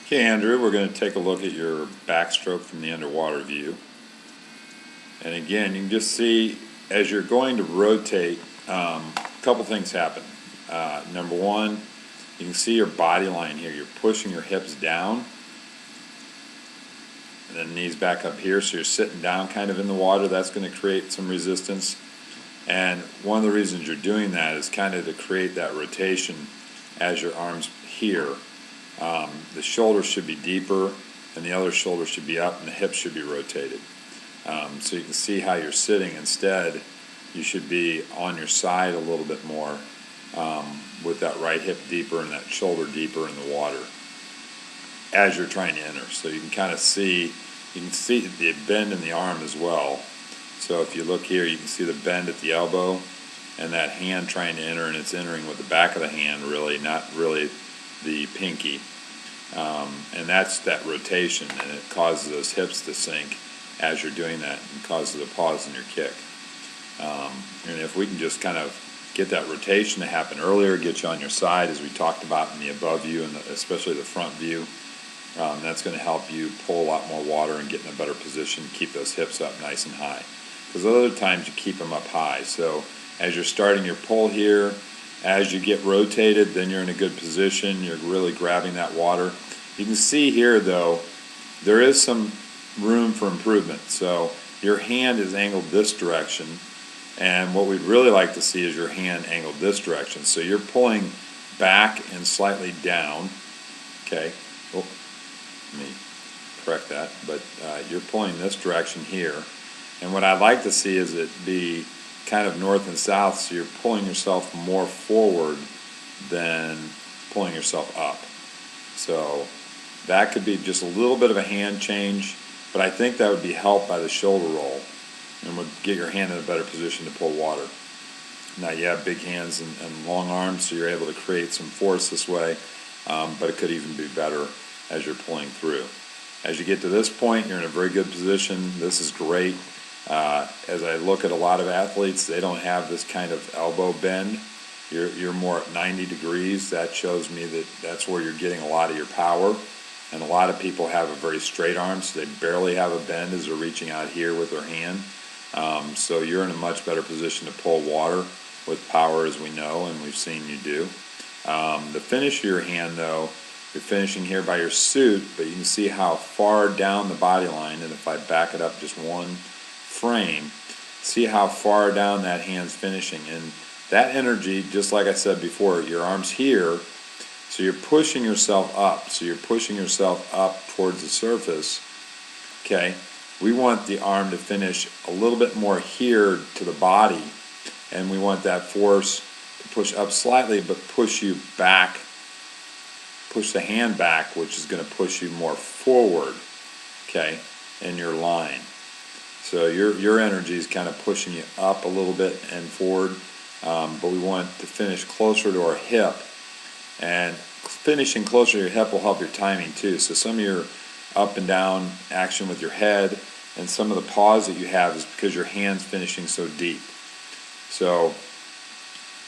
Okay, Andrew, we're going to take a look at your backstroke from the underwater view. And again, you can just see as you're going to rotate, a couple things happen. Number one, you can see your body line here. You're pushing your hips down, and then knees back up here, so you're sitting down kind of in the water. That's going to create some resistance. And one of the reasons you're doing that is kind of to create that rotation as your arms here. The shoulders should be deeper, and the other shoulder should be up, and the hips should be rotated. So you can see how you're sitting. Instead, you should be on your side a little bit more, with that right hip deeper and that shoulder deeper in the water as you're trying to enter. So you can kind of see, you can see the bend in the arm as well. So if you look here, you can see the bend at the elbow and that hand trying to enter, and it's entering with the back of the hand really, not really the pinky. And that's that rotation, and it causes those hips to sink as you're doing that, and causes a pause in your kick. And if we can just kind of get that rotation to happen earlier, get you on your side as we talked about in the above view, and especially the front view, that's going to help you pull a lot more water and get in a better position, keep those hips up nice and high. Because other times you keep them up high. So as you're starting your pull here, as you get rotated, then you're in a good position. You're really grabbing that water. You can see here, though, there is some room for improvement. So your hand is angled this direction, and what we'd really like to see is your hand angled this direction. So you're pulling back and slightly down. Okay. Oh, let me correct that. But you're pulling this direction here. And what I'd like to see is it be kind of north and south, so you're pulling yourself more forward than pulling yourself up. So that could be just a little bit of a hand change, but I think that would be helped by the shoulder roll and would get your hand in a better position to pull water. Now you have big hands and long arms, so you're able to create some force this way, but it could even be better as you're pulling through. As you get to this point, you're in a very good position. This is great. As I look at a lot of athletes, they don't have this kind of elbow bend. You're more at 90 degrees. That shows me that that's where you're getting a lot of your power. And a lot of people have a very straight arm, so they barely have a bend as they're reaching out here with their hand. So you're in a much better position to pull water with power, as we know and we've seen you do. The finish of your hand, though, you're finishing here by your suit, but you can see how far down the body line, and if I back it up just one frame, see how far down that hand's finishing. And that energy, just like I said before, your arm's here, so you're pushing yourself up. So you're pushing yourself up towards the surface. Okay, we want the arm to finish a little bit more here to the body, and we want that force to push up slightly, but push you back, push the hand back, which is going to push you more forward, okay, in your line. So your energy is kind of pushing you up a little bit and forward, but we want to finish closer to our hip. And finishing closer to your hip will help your timing too. So some of your up and down action with your head and some of the pause that you have is because your hand's finishing so deep. So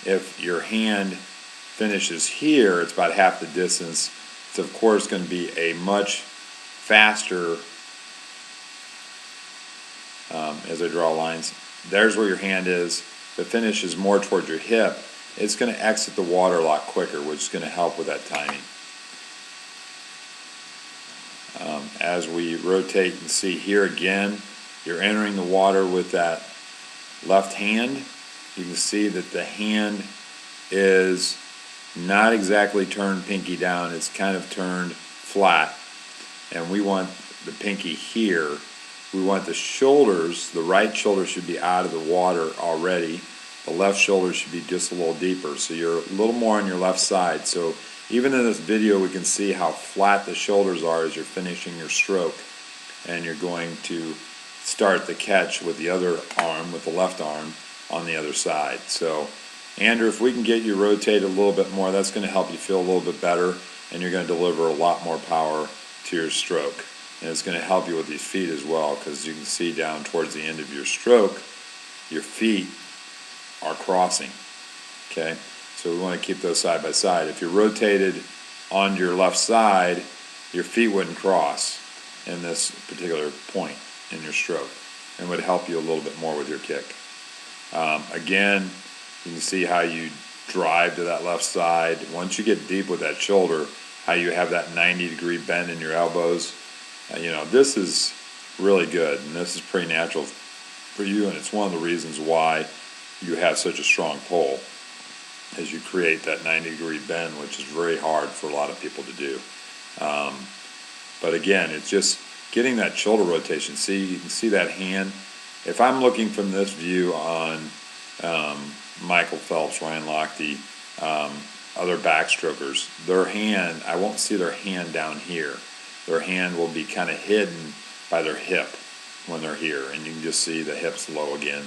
if your hand finishes here, it's about half the distance. It's of course going to be a much faster, as I draw lines, there's where your hand is. The finish is more towards your hip. It's going to exit the water a lot quicker, which is going to help with that timing. As we rotate and see here again, you're entering the water with that left hand. You can see that the hand is not exactly turned pinky down. It's kind of turned flat. And we want the pinky here. We want the shoulders, the right shoulder should be out of the water already. The left shoulder should be just a little deeper. So you're a little more on your left side. So even in this video, we can see how flat the shoulders are as you're finishing your stroke. And you're going to start the catch with the other arm, with the left arm, on the other side. So, Andrew, if we can get you rotated a little bit more, that's going to help you feel a little bit better, and you're going to deliver a lot more power to your stroke. And it's going to help you with these feet as well, because you can see down towards the end of your stroke, your feet are crossing. Okay, so we want to keep those side by side. If you're rotated on your left side, your feet wouldn't cross in this particular point in your stroke, and would help you a little bit more with your kick. Again, you can see how you drive to that left side. Once you get deep with that shoulder, how you have that 90-degree bend in your elbows. This is really good, and this is pretty natural for you, and it's one of the reasons why you have such a strong pull, as you create that 90-degree bend, which is very hard for a lot of people to do. But again, it's just getting that shoulder rotation. See, you can see that hand. If I'm looking from this view on Michael Phelps, Ryan Lochte, other backstrokers, their hand, I won't see their hand down here. Their hand will be kind of hidden by their hip when they're here, and you can just see the hips low again.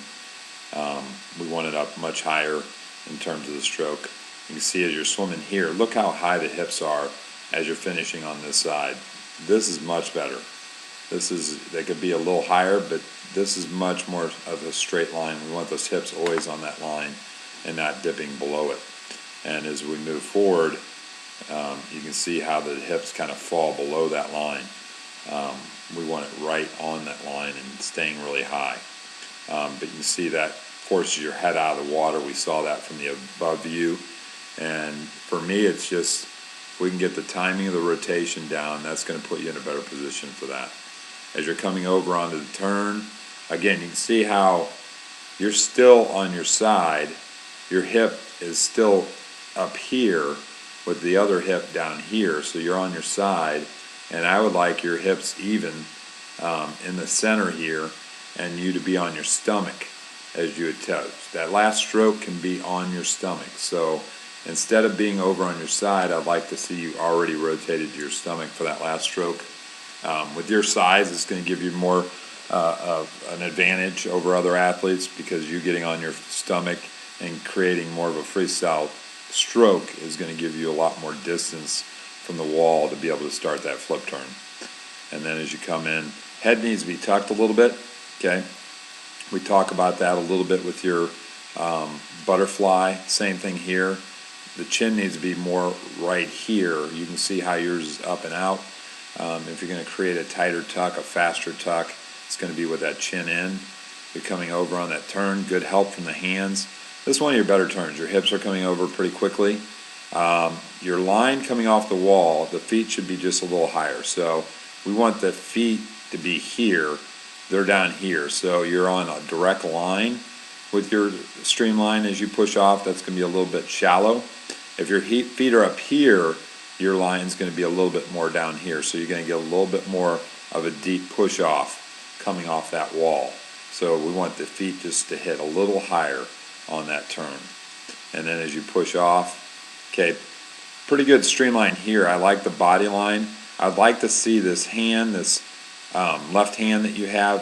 We want it up much higher in terms of the stroke. You can see as you're swimming here, look how high the hips are as you're finishing on this side. This is much better. They could be a little higher, but this is much more of a straight line. We want those hips always on that line and not dipping below it. And as we move forward, you can see how the hips kind of fall below that line. We want it right on that line and staying really high. But you can see that forces your head out of the water. We saw that from the above view. And for me, it's just, if we can get the timing of the rotation down, that's going to put you in a better position for that. As you're coming over onto the turn, again, you can see how you're still on your side. Your hip is still up here with the other hip down here, so you're on your side. And I would like your hips even in the center here, and you to be on your stomach as you attempt. That last stroke can be on your stomach. So instead of being over on your side, I'd like to see you already rotated to your stomach for that last stroke. With your size, it's going to give you more of an advantage over other athletes, because you getting on your stomach and creating more of a freestyle stroke is going to give you a lot more distance from the wall to be able to start that flip turn. And then as you come in, head needs to be tucked a little bit, okay? We talk about that a little bit with your butterfly. Same thing here. The chin needs to be more right here. You can see how yours is up and out. If you're going to create a tighter tuck, a faster tuck, it's going to be with that chin in. You're coming over on that turn. Good help from the hands. This is one of your better turns. Your hips are coming over pretty quickly. Your line coming off the wall, the feet should be just a little higher. So we want the feet to be here. They're down here. So you're on a direct line with your streamline as you push off. That's going to be a little bit shallow. If your feet are up here, your line's going to be a little bit more down here. So you're going to get a little bit more of a deep push off coming off that wall. So we want the feet just to hit a little higher on that turn. And then as you push off, okay, pretty good streamline here. I like the body line. I'd like to see this hand, this left hand that you have,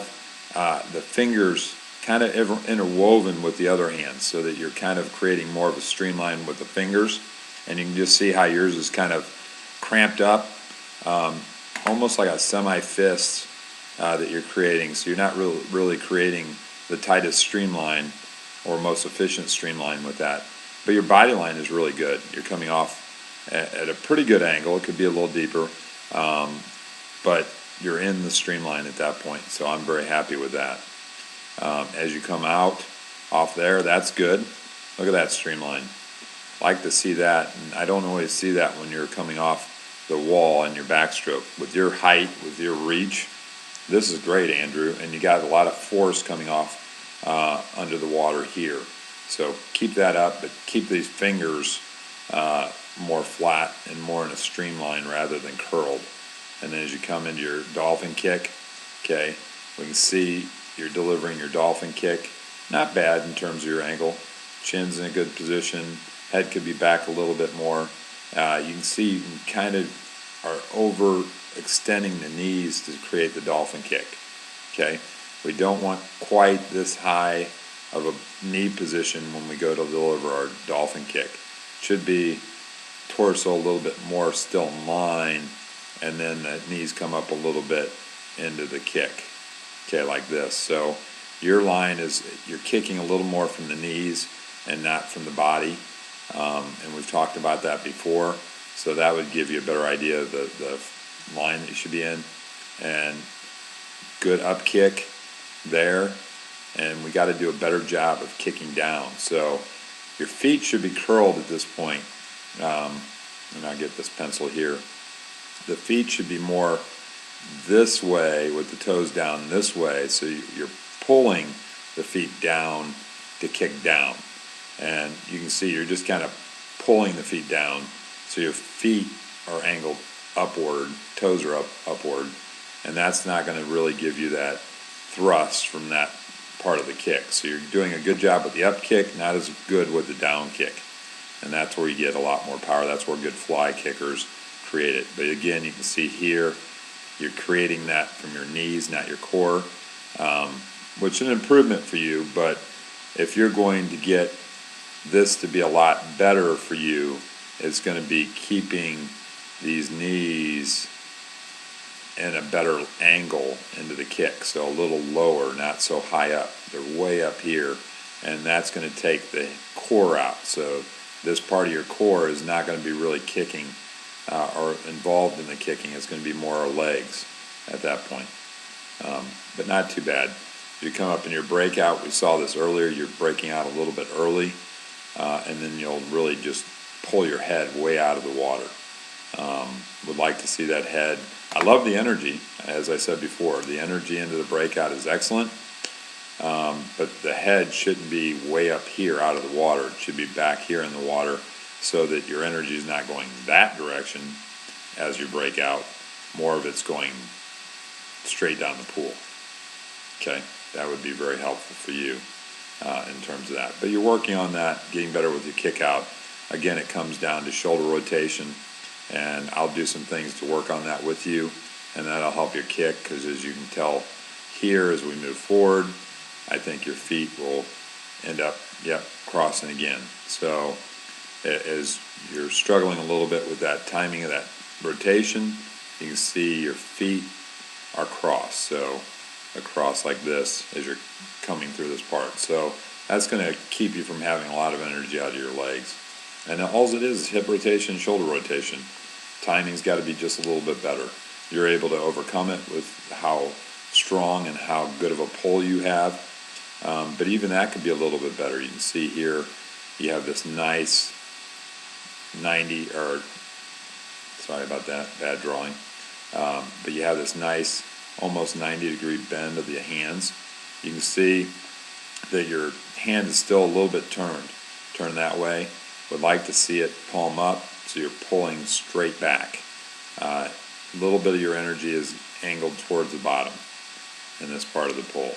the fingers kind of interwoven with the other hand, so that you're kind of creating more of a streamline with the fingers. And you can just see how yours is kind of cramped up, almost like a semi-fist that you're creating. So you're not really creating the tightest streamline or most efficient streamline with that. But your body line is really good. You're coming off at a pretty good angle. It could be a little deeper, but you're in the streamline at that point. So I'm very happy with that. As you come out off there, that's good. Look at that streamline. Like to see that, and I don't always see that when you're coming off the wall in your backstroke. With your height, with your reach, this is great, Andrew, and you got a lot of force coming off under the water here. So keep that up, but keep these fingers more flat and more in a streamline rather than curled. And then as you come into your dolphin kick, okay, we can see you're delivering your dolphin kick. Not bad in terms of your angle. Chin's in a good position. Head could be back a little bit more. You can see you can kind of are overextending the knees to create the dolphin kick. Okay, we don't want quite this high of a knee position when we go to deliver our dolphin kick. Should be torso a little bit more still in line, and then the knees come up a little bit into the kick. Okay, like this. So your line is, you're kicking a little more from the knees and not from the body. And we've talked about that before. So that would give you a better idea of the line that you should be in, and good up kick there, and we got to do a better job of kicking down. So your feet should be curled at this point, and I'll get this pencil here. The feet should be more this way with the toes down this way, so you're pulling the feet down to kick down. And you can see you're just kind of pulling the feet down, so your feet are angled upward, toes are upward, and that's not going to really give you that thrust from that part of the kick. So you're doing a good job with the up kick, not as good with the down kick. And that's where you get a lot more power. That's where good fly kickers create it. But again, you can see here, you're creating that from your knees, not your core, which is an improvement for you. But if you're going to get this to be a lot better for you, it's going to be keeping these knees in a better angle into the kick. So a little lower, not so high up. They're way up here, and that's going to take the core out. So this part of your core is not going to be really kicking or involved in the kicking. It's going to be more our legs at that point, but not too bad. You come up in your breakout, we saw this earlier, you're breaking out a little bit early, and then you'll really just pull your head way out of the water. Would like to see that head. I love the energy, as I said before. The energy into the breakout is excellent, but the head shouldn't be way up here out of the water. It should be back here in the water, so that your energy is not going that direction as you break out. More of it's going straight down the pool. Okay, that would be very helpful for you in terms of that. But you're working on that, getting better with your kick out. Again, it comes down to shoulder rotation, and I'll do some things to work on that with you, and that'll help your kick, because as you can tell here, as we move forward, I think your feet will end up, crossing again. So as you're struggling a little bit with that timing of that rotation, you can see your feet are crossed. So across like this as you're coming through this part. So that's going to keep you from having a lot of energy out of your legs. And all it is hip rotation, shoulder rotation. Timing's got to be just a little bit better. You're able to overcome it with how strong and how good of a pull you have. But even that could be a little bit better. You can see here you have this nice 90, or sorry about that, bad drawing. But you have this nice almost 90-degree bend of the hands. You can see that your hand is still a little bit turned that way. Would like to see it palm up, so you're pulling straight back. A little bit of your energy is angled towards the bottom in this part of the pull.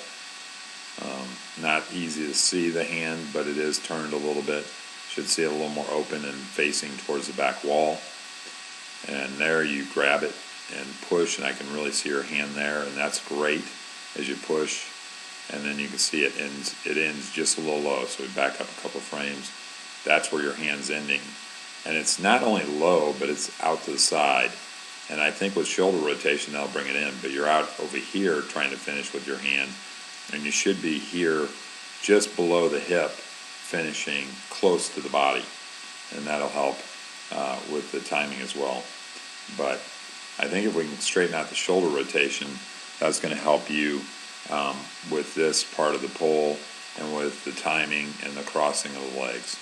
Not easy to see the hand, but it is turned a little bit. Should see it a little more open and facing towards the back wall. And there you grab it and push, and I can really see your hand there, and that's great as you push. And then you can see it ends just a little low, so we back up a couple frames. That's where your hand's ending. And it's not only low, but it's out to the side. And I think with shoulder rotation, that'll bring it in, but you're out over here trying to finish with your hand, and you should be here just below the hip, finishing close to the body, and that'll help with the timing as well. But I think if we can straighten out the shoulder rotation, that's going to help you with this part of the pull and with the timing and the crossing of the legs.